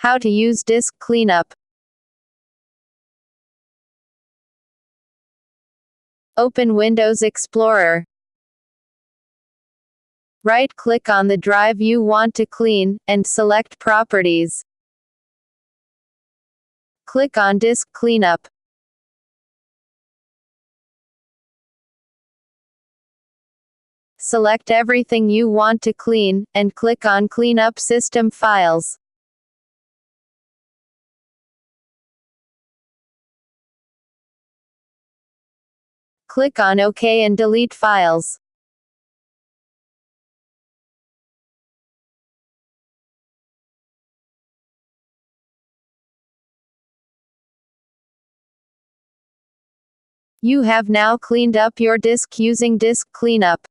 How to use Disk Cleanup. Open Windows Explorer. Right-click on the drive you want to clean, and select Properties. Click on Disk Cleanup. Select everything you want to clean, and click on Clean Up System Files. Click on OK and delete files. You have now cleaned up your disk using Disk Cleanup.